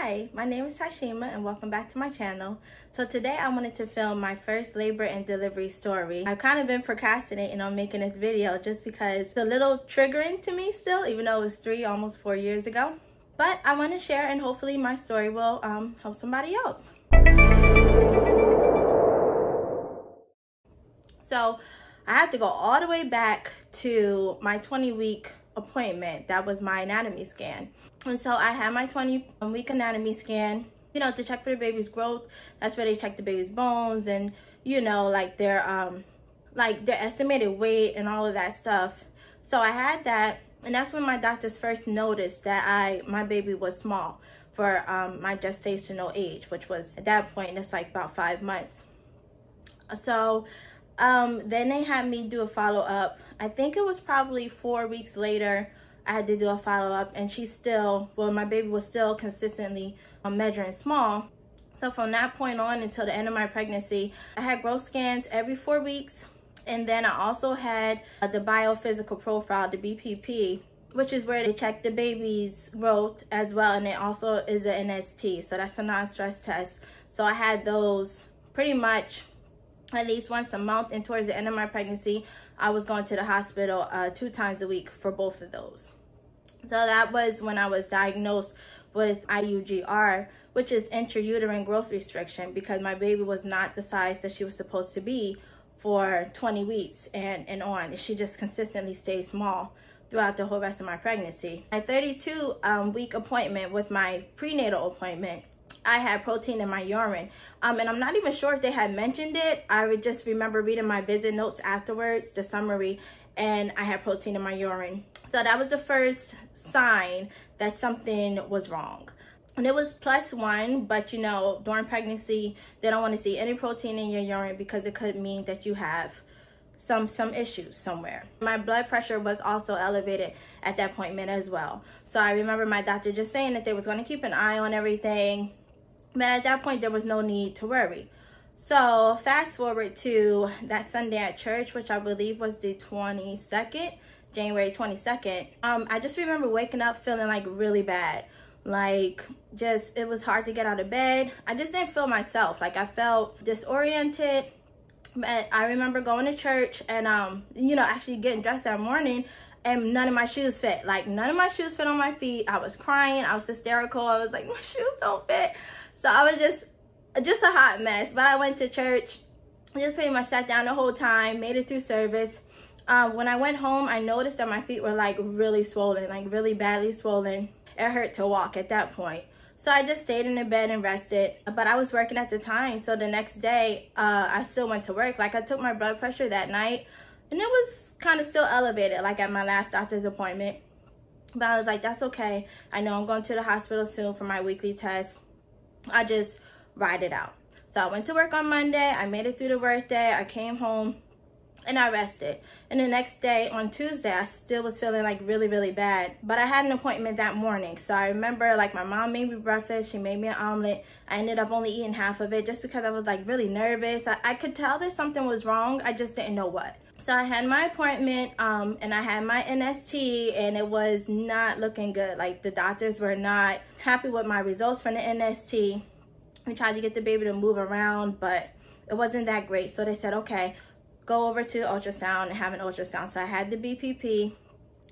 Hi, my name is Tashima and welcome back to my channel. So today I wanted to film my first labor and delivery story. I've kind of been procrastinating on making this video just because it's a little triggering to me still, even though it was almost 4 years ago. But I want to share and hopefully my story will help somebody else. So I have to go all the way back to my 20-week appointment. That was my anatomy scan. And so I had my 20-week anatomy scan, to check for the baby's growth. That's where they check the baby's bones and, like their estimated weight and all of that stuff. So I had that, and that's when my doctors first noticed that my baby was small for my gestational age, which was at that point, it's like about 5 months. So then they had me do a follow-up. I think it was probably 4 weeks later. I had to do a follow-up, and my baby was still consistently measuring small. So from that point on until the end of my pregnancy, I had growth scans every 4 weeks. And then I also had the biophysical profile, the BPP, which is where they check the baby's growth as well. And it also is an NST, so that's a non-stress test. So I had those pretty much at least once a month, and towards the end of my pregnancy, I was going to the hospital 2 times a week for both of those. So that was when I was diagnosed with IUGR, which is intrauterine growth restriction, because my baby was not the size that she was supposed to be for 20 weeks and on. She just consistently stayed small throughout the whole rest of my pregnancy. My 32-week appointment with my prenatal appointment, I had protein in my urine. And I'm not even sure if they had mentioned it. I would just remember reading my visit notes afterwards, the summary, and I had protein in my urine. So that was the first sign that something was wrong. And it was +1, but during pregnancy, they don't want to see any protein in your urine because it could mean that you have some issues somewhere. My blood pressure was also elevated at that appointment as well. So I remember my doctor just saying that they was going to keep an eye on everything. But at that point, there was no need to worry. So fast forward to that Sunday at church, which I believe was the 22nd, January 22nd. I just remember waking up feeling like really bad. Like it was hard to get out of bed. I just didn't feel myself. Like I felt disoriented. But I remember going to church and, actually getting dressed that morning, and none of my shoes fit. Like none of my shoes fit on my feet. I was crying. I was hysterical. I was like, my shoes don't fit. So I was just a hot mess. But I went to church. I just pretty much sat down the whole time, made it through service. When I went home, I noticed that my feet were like really swollen, like really badly swollen. It hurt to walk at that point. So I just stayed in the bed and rested. But I was working at the time. So the next day, I still went to work. Like I took my blood pressure that night, and it was kind of still elevated, like at my last doctor's appointment. But I was like, that's okay. I know I'm going to the hospital soon for my weekly test. I just ride it out. So I went to work on Monday. I made it through the work day. I came home and I rested. And the next day on Tuesday, I still was feeling like really, really bad. But I had an appointment that morning. So I remember like my mom made me breakfast. She made me an omelet. I ended up only eating half of it just because I was like really nervous. I could tell that something was wrong. I just didn't know what. So I had my appointment and I had my NST, and it was not looking good. Like the doctors were not happy with my results from the NST. We tried to get the baby to move around, but it wasn't that great. So they said, okay, go over to ultrasound and have an ultrasound. So I had the BPP,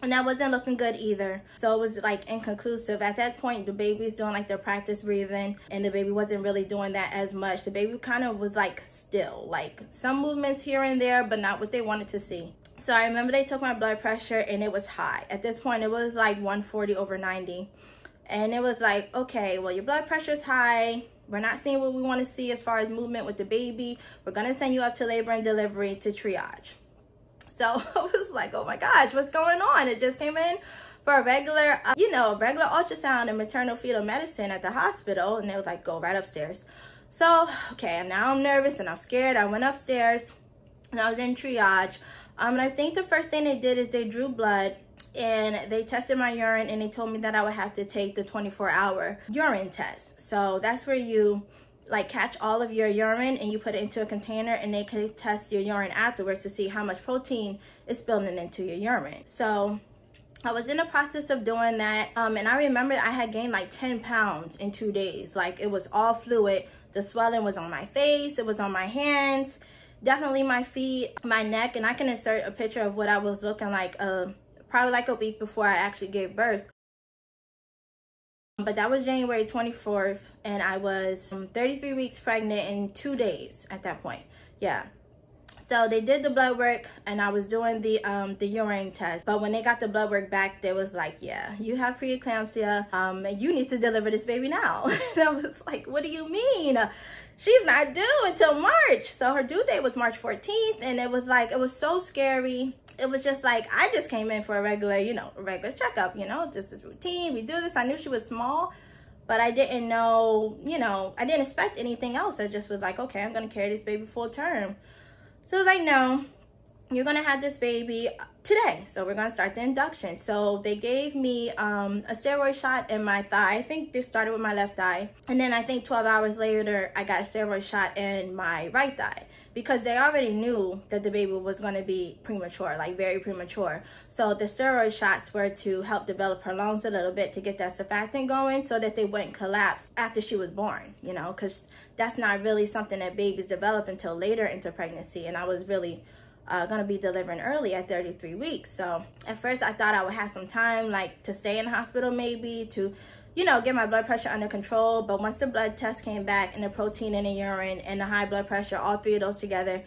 and that wasn't looking good either. So it was like inconclusive. At that point, the baby's doing like their practice breathing, and the baby wasn't really doing that as much. The baby kind of was like still, like some movements here and there, but not what they wanted to see. So I remember they took my blood pressure, and it was high. At this point, it was like 140/90. And it was like, okay, well, your blood pressure is high. We're not seeing what we want to see as far as movement with the baby. We're going to send you up to labor and delivery to triage. So I was like, oh my gosh, what's going on? It just came in for a regular, regular ultrasound and maternal fetal medicine at the hospital. And they was like, go right upstairs. So, okay, now I'm nervous and I'm scared. I went upstairs and I was in triage. And I think the first thing they did is they drew blood and they tested my urine, and they told me that I would have to take the 24-hour urine test. So that's where you like catch all of your urine and you put it into a container, and they can test your urine afterwards to see how much protein is spilling into your urine. So I was in the process of doing that, and I remember I had gained like 10 pounds in 2 days. Like, it was all fluid. The swelling was on my face, it was on my hands, definitely my feet, my neck, and I can insert a picture of what I was looking like probably like a week before I actually gave birth. But that was January 24th, and I was 33 weeks pregnant in 2 days at that point. Yeah. So they did the blood work, and I was doing the urine test. But when they got the blood work back, they was like, yeah, you have preeclampsia, and you need to deliver this baby now. And I was like, what do you mean? She's not due until March. So her due date was March 14th, and it was like, it was so scary. It was just like, I just came in for a regular, you know, a regular checkup, you know, just a routine. We do this. I knew she was small, but I didn't know, you know, I didn't expect anything else. I just was like, okay, I'm going to carry this baby full term. So like, no, you're gonna have this baby today. So we're gonna start the induction. So they gave me a steroid shot in my thigh. I think they started with my left thigh. And then I think 12 hours later, I got a steroid shot in my right thigh, because they already knew that the baby was gonna be premature, like very premature. So the steroid shots were to help develop her lungs a little bit, to get that surfactant going so that they wouldn't collapse after she was born, you know, because that's not really something that babies develop until later into pregnancy. And I was really gonna be delivering early at 33 weeks. So at first I thought I would have some time, like, to stay in the hospital, maybe to, you know, get my blood pressure under control. But once the blood test came back, and the protein in the urine and the high blood pressure, all three of those together,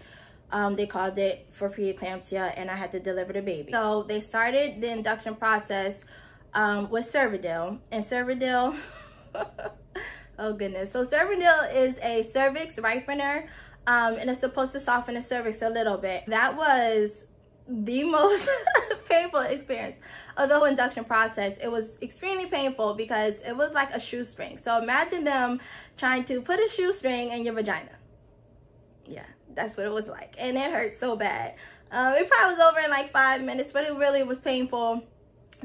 they called it for preeclampsia, and I had to deliver the baby. So they started the induction process with Cervidil. And Cervidil oh goodness. So Cervidil is a cervix ripener, and it's supposed to soften the cervix a little bit. That was the most painful experience of the whole induction process. It was extremely painful because it was like a shoestring. So imagine them trying to put a shoestring in your vagina. Yeah, that's what it was like. And it hurt so bad. It probably was over in like 5 minutes, but it really was painful.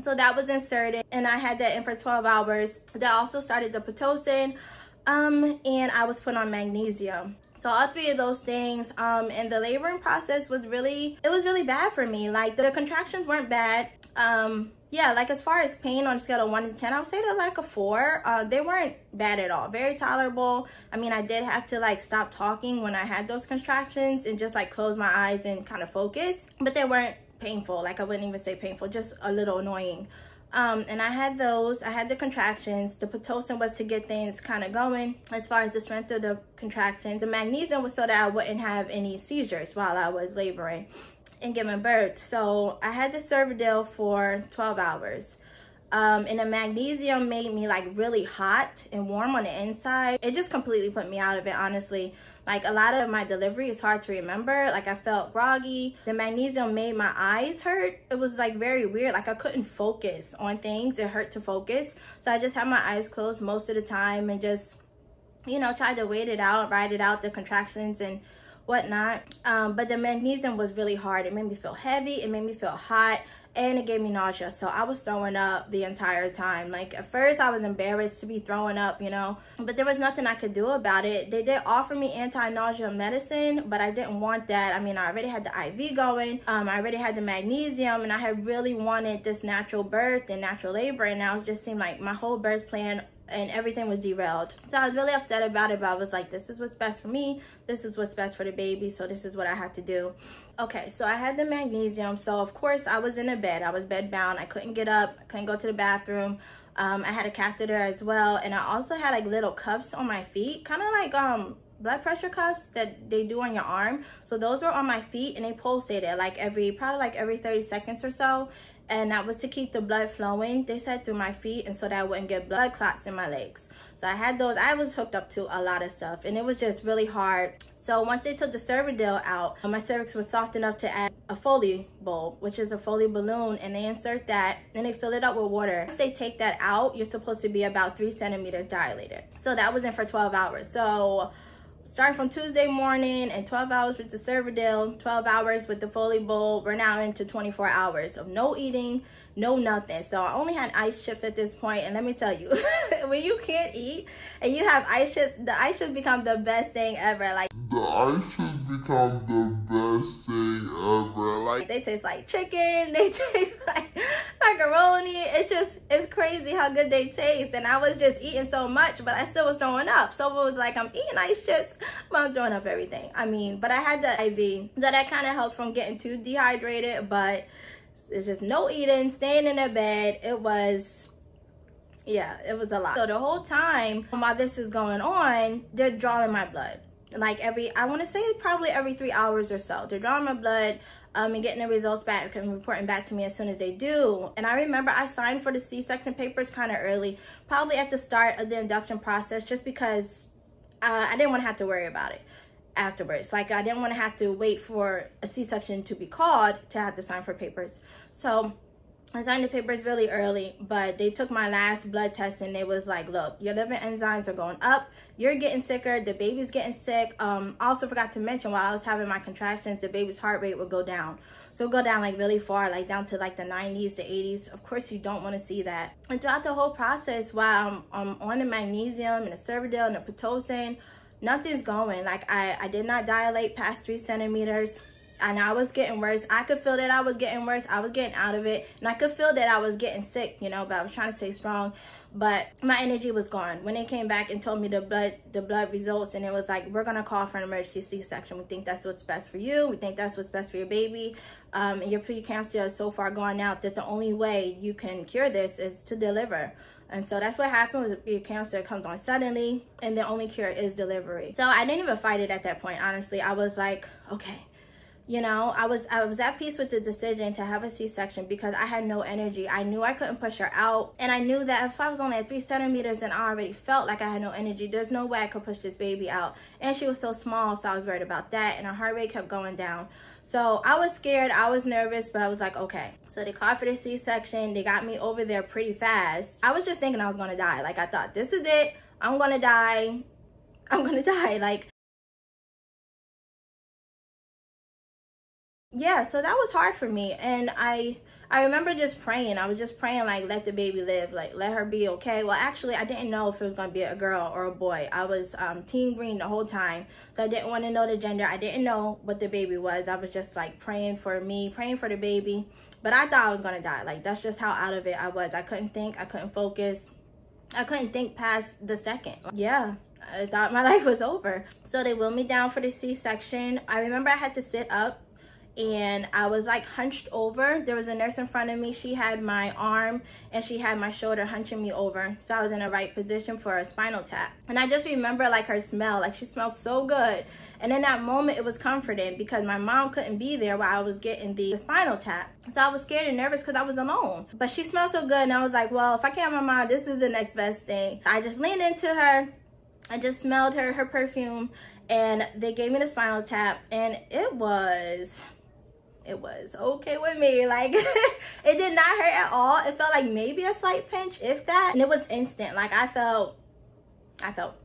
So that was inserted, and I had that in for 12 hours. That also started the Pitocin, and I was put on magnesium. So all three of those things, and the laboring process was really, it was really bad for me. Like, the contractions weren't bad. Yeah, like, as far as pain on a scale of 1 to 10, I would say they're like a 4. They weren't bad at all. Very tolerable. I mean, I did have to like stop talking when I had those contractions and just like close my eyes and kind of focus, but they weren't painful. Like, I wouldn't even say painful, just a little annoying. And I had those, I had the contractions. The Pitocin was to get things kind of going as far as the strength of the contractions. The magnesium was so that I wouldn't have any seizures while I was laboring and giving birth. So I had the Cervidil for 12 hours. And the magnesium made me like really hot and warm on the inside. It just completely put me out of it, honestly. Like, a lot of my delivery is hard to remember. Like, I felt groggy. The magnesium made my eyes hurt. It was like very weird. Like, I couldn't focus on things. It hurt to focus. So I just had my eyes closed most of the time and just, you know, tried to wait it out, ride it out, the contractions and whatnot. But the magnesium was really hard. It made me feel heavy. It made me feel hot. And it gave me nausea. So I was throwing up the entire time. Like, at first I was embarrassed to be throwing up, you know, but there was nothing I could do about it. They did offer me anti-nausea medicine, but I didn't want that. I mean, I already had the IV going. I already had the magnesium, and I had really wanted this natural birth and natural labor. And now it just seemed like my whole birth plan and everything was derailed. So I was really upset about it, but I was like, this is what's best for me. This is what's best for the baby. So this is what I have to do. Okay, so I had the magnesium. So of course I was in a bed. I was bed bound. I couldn't get up. I couldn't go to the bathroom. I had a catheter as well. And I also had like little cuffs on my feet, kind of like blood pressure cuffs that they do on your arm. So those were on my feet, and they pulsated like probably every 30 seconds or so. And that was to keep the blood flowing, they said, through my feet, and so that I wouldn't get blood clots in my legs. So I had those. I was hooked up to a lot of stuff, and it was just really hard. So once they took the Cervidil out, my cervix was soft enough to add a Foley bulb, which is a Foley balloon, and they insert that, and they fill it up with water. Once they take that out, you're supposed to be about 3 centimeters dilated. So that was in for 12 hours. So starting from Tuesday morning and 12 hours with the Cervidil, 12 hours with the Foley bulb, we're now into 24 hours of no eating, no nothing. So I only had ice chips at this point, and let me tell you, when you can't eat and you have ice chips, the ice chips become the best thing ever. Like, the ice chips become the best thing ever. Like, they taste like chicken, they taste like macaroni. It's crazy how good they taste. And I was just eating so much, but I still was throwing up. So it was like, I'm eating ice chips, but I'm throwing up everything. I mean, but I had the IV, so that kind of helped from getting too dehydrated. But it's just no eating, staying in the bed. It was, yeah, it was a lot. So the whole time while this is going on, they're drawing my blood. Like I want to say probably every 3 hours or so. They're drawing my blood and getting the results back and reporting back to me as soon as they do. And I remember I signed for the C-section papers kind of early, probably at the start of the induction process, just because I didn't want to have to worry about it afterwards. Like, I didn't want to have to wait for a C-section to be called to have to sign for papers. So I signed the papers really early, but they took my last blood test and they was like, look, your liver enzymes are going up, you're getting sicker, the baby's getting sick. I also forgot to mention, while I was having my contractions, the baby's heart rate would go down. So it'll go down like really far, like down to like the 90s, the 80s. Of course, you don't want to see that. And throughout the whole process, while I'm on the magnesium and the Cervidil and the Pitocin, nothing's going. Like, I did not dilate past 3 centimeters. And I was getting worse. I could feel that I was getting worse. I was getting out of it. And I could feel that I was getting sick, you know, but I was trying to stay strong. But my energy was gone. When they came back and told me the blood results, and it was like, we're going to call for an emergency C-section. We think that's what's best for you. We think that's what's best for your baby. And your preeclampsia is so far gone out that the only way you can cure this is to deliver. And so that's what happened with preeclampsia. It comes on suddenly, and the only cure is delivery. So I didn't even fight it at that point, honestly. I was like, okay. You know, I was at peace with the decision to have a C-section because I had no energy. I knew I couldn't push her out. And I knew that if I was only at 3 centimeters and I already felt like I had no energy, there's no way I could push this baby out. And she was so small, so I was worried about that. And her heart rate kept going down. So I was scared, I was nervous, but I was like, okay. So they called for the C-section. They got me over there pretty fast. I was just thinking I was going to die. Like, I thought, this is it. I'm going to die. I'm going to die. Like, yeah, so that was hard for me. And I remember just praying. I was just praying, like, let the baby live, like, let her be okay. Well, actually, I didn't know if it was going to be a girl or a boy. I was team green the whole time, so I didn't want to know the gender. I didn't know what the baby was. I was just, like, praying for me, praying for the baby. But I thought I was going to die. Like, that's just how out of it I was. I couldn't think. I couldn't focus. I couldn't think past the second. Yeah. I thought my life was over. So they wheeled me down for the C-section. I remember I had to sit up. And I was like hunched over. There was a nurse in front of me. She had my arm and she had my shoulder hunching me over. So I was in the right position for a spinal tap. And I just remember like her smell, like she smelled so good. And in that moment, it was comforting because my mom couldn't be there while I was getting the spinal tap. So I was scared and nervous because I was alone. But she smelled so good and I was like, well, if I can't have my mom, this is the next best thing. I just leaned into her. I just smelled her perfume and they gave me the spinal tap and it was okay with me. Like, it did not hurt at all. It felt like maybe a slight pinch, if that. And it was instant. Like, I felt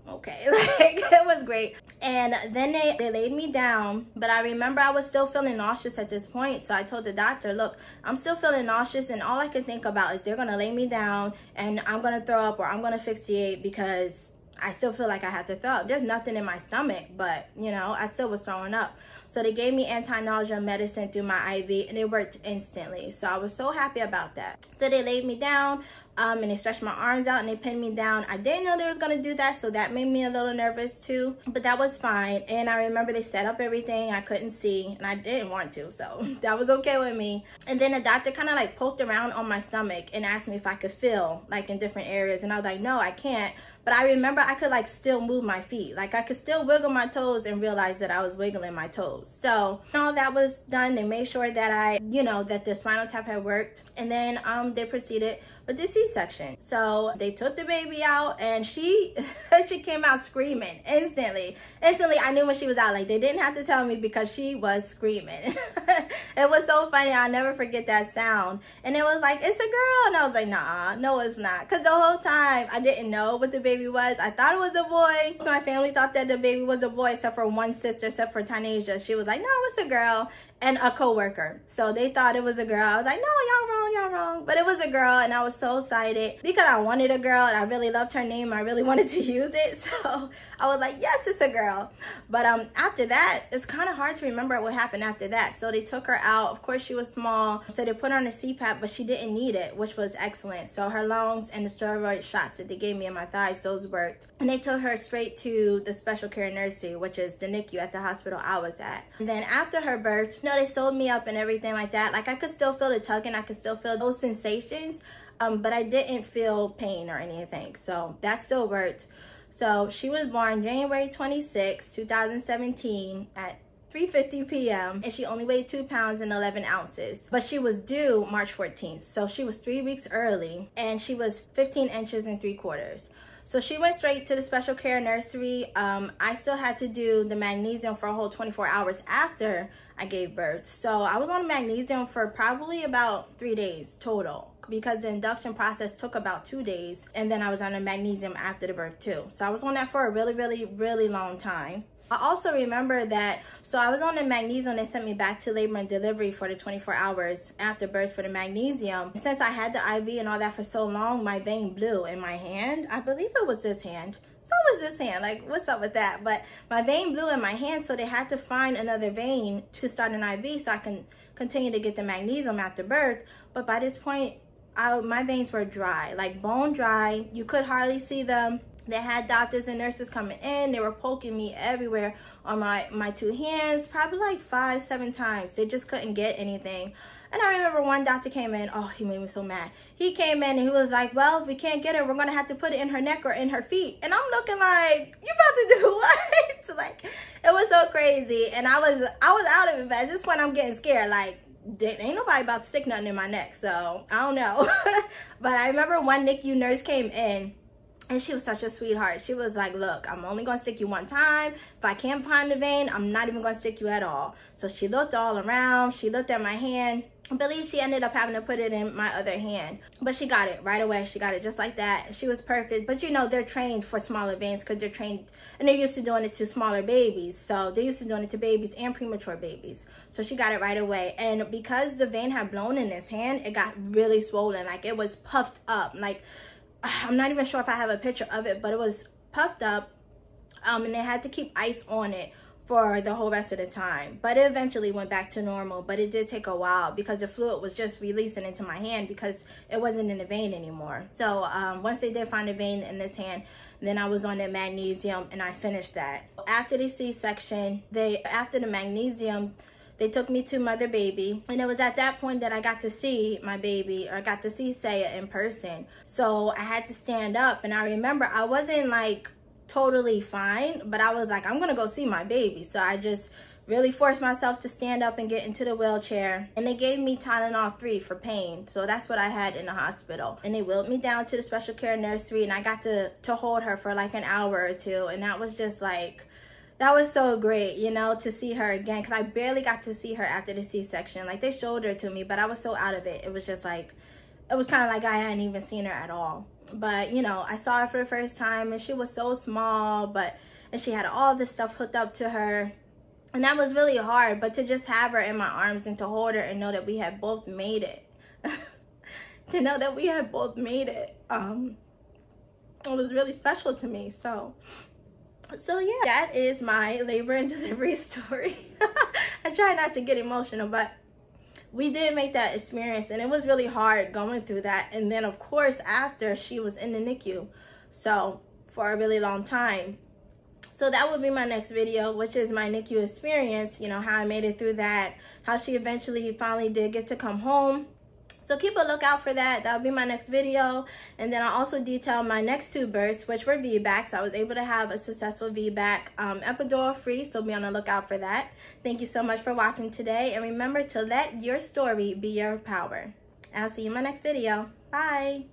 okay. Like, it was great. And then they laid me down, but I remember I was still feeling nauseous at this point. So I told the doctor, look, I'm still feeling nauseous and all I can think about is they're gonna lay me down and I'm gonna throw up or I'm gonna asphyxiate because I still feel like I have to throw up. There's nothing in my stomach, but, you know, I still was throwing up. So they gave me anti-nausea medicine through my IV, and it worked instantly. So I was so happy about that. So they laid me down, and they stretched my arms out, and they pinned me down. I didn't know they was going to do that, so that made me a little nervous, too. But that was fine. And I remember they set up everything. I couldn't see, and I didn't want to, so that was okay with me. And then the doctor kind of, like, poked around on my stomach and asked me if I could feel, like, in different areas. And I was like, no, I can't. But I remember I could like still move my feet. Like I could still wiggle my toes and realize that I was wiggling my toes. So all that was done. They made sure that that the spinal tap had worked. And then they proceeded with the C-section. So they took the baby out, and she came out screaming instantly. I knew when she was out. Like, they didn't have to tell me because she was screaming. It was so funny. I'll never forget that sound. And it was like, it's a girl. And I was like, nah, no, it's not. Because the whole time I didn't know what the baby was. I thought it was a boy. So my family thought that the baby was a boy, except for one sister, except for Tanasia. She was like, no, it's a girl. And a coworker. So they thought it was a girl. I was like, no, y'all wrong. But it was a girl, and I was so excited because I wanted a girl, and I really loved her name. I really wanted to use it. So I was like, yes, it's a girl. But after that, it's kind of hard to remember what happened after that. So they took her out. Of course, she was small. So they put her on a CPAP, but she didn't need it, which was excellent. So her lungs and the steroid shots that they gave me in my thighs, those worked. And they took her straight to the special care nursery, which is the NICU at the hospital I was at. And then after her birth, they sewed me up and everything like that. Like, I could still feel the tugging, I could still feel those sensations, but I didn't feel pain or anything. So that still worked. So she was born January 26, 2017 at 3:50 p.m. and she only weighed 2 pounds and 11 ounces. But she was due March 14th. So she was 3 weeks early, and she was 15 inches and 3/4. So she went straight to the special care nursery. I still had to do the magnesium for a whole 24 hours after I gave birth. So I was on magnesium for probably about 3 days total, because the induction process took about 2 days. And then I was on the magnesium after the birth too. So I was on that for a really long time. I also remember that, so I was on the magnesium. They sent me back to labor and delivery for the 24 hours after birth for the magnesium. Since I had the IV and all that for so long, my vein blew in my hand. I believe it was this hand. So was this hand. Like, what's up with that? But my vein blew in my hand, so they had to find another vein to start an IV so I can continue to get the magnesium after birth. But by this point, my veins were dry, like bone dry. You could hardly see them. They had doctors and nurses coming in. They were poking me everywhere on my 2 hands, probably like 5-7 times. They just couldn't get anything. And I remember one doctor came in. Oh, he made me so mad. He came in and he was like, well, if we can't get her, we're going to have to put it in her neck or in her feet. And I'm looking like, you about to do what? Like, it was so crazy. And I was out of it. But at this point, I'm getting scared. Like, ain't nobody about to stick nothing in my neck. So I don't know. But I remember one NICU nurse came in. And she was such a sweetheart. She was like, look, I'm only going to stick you one time. If I can't find the vein, I'm not even going to stick you at all. So she looked all around. She looked at my hand. I believe she ended up having to put it in my other hand. But she got it right away. She got it just like that. She was perfect. But, you know, they're trained for smaller veins because they're trained. And they're used to doing it to smaller babies. So they're used to doing it to babies and premature babies. So she got it right away. And because the vein had blown in this hand, it got really swollen. Like, it was puffed up. Like, I'm not even sure if I have a picture of it, but it was puffed up, and they had to keep ice on it for the whole rest of the time. But it eventually went back to normal, but it did take a while because the fluid was just releasing into my hand because it wasn't in the vein anymore. So once they did find a vein in this hand, then I was on the magnesium and I finished that. After the C-section, after the magnesium, they took me to Mother Baby, and it was at that point that I got to see my baby, or I got to see Saya in person. So I had to stand up, and I remember I wasn't like totally fine, but I was like, I'm gonna go see my baby. So I just really forced myself to stand up and get into the wheelchair, and they gave me Tylenol 3 for pain. So that's what I had in the hospital, and they wheeled me down to the special care nursery, and I got to hold her for like an hour or two, and that was just like, that was so great, you know, to see her again, because I barely got to see her after the C-section. Like, they showed her to me, but I was so out of it. It was just like, it was kind of like I hadn't even seen her at all. But, you know, I saw her for the first time, and she was so small, and she had all this stuff hooked up to her. And that was really hard, but to just have her in my arms and to hold her and know that we had both made it. To know that we had both made it. It was really special to me, so yeah, that is my labor and delivery story. I try not to get emotional, but we did make that experience, and it was really hard going through that. And then, of course, after, she was in the NICU, so for a really long time. So that would be my next video, which is my NICU experience, you know, how I made it through that, how she eventually finally did get to come home. So keep a lookout for that. That'll be my next video. And then I'll also detail my next 2 births, which were VBACs. I was able to have a successful VBAC, epidural free, so be on the lookout for that. Thank you so much for watching today. And remember to let your story be your power. I'll see you in my next video. Bye.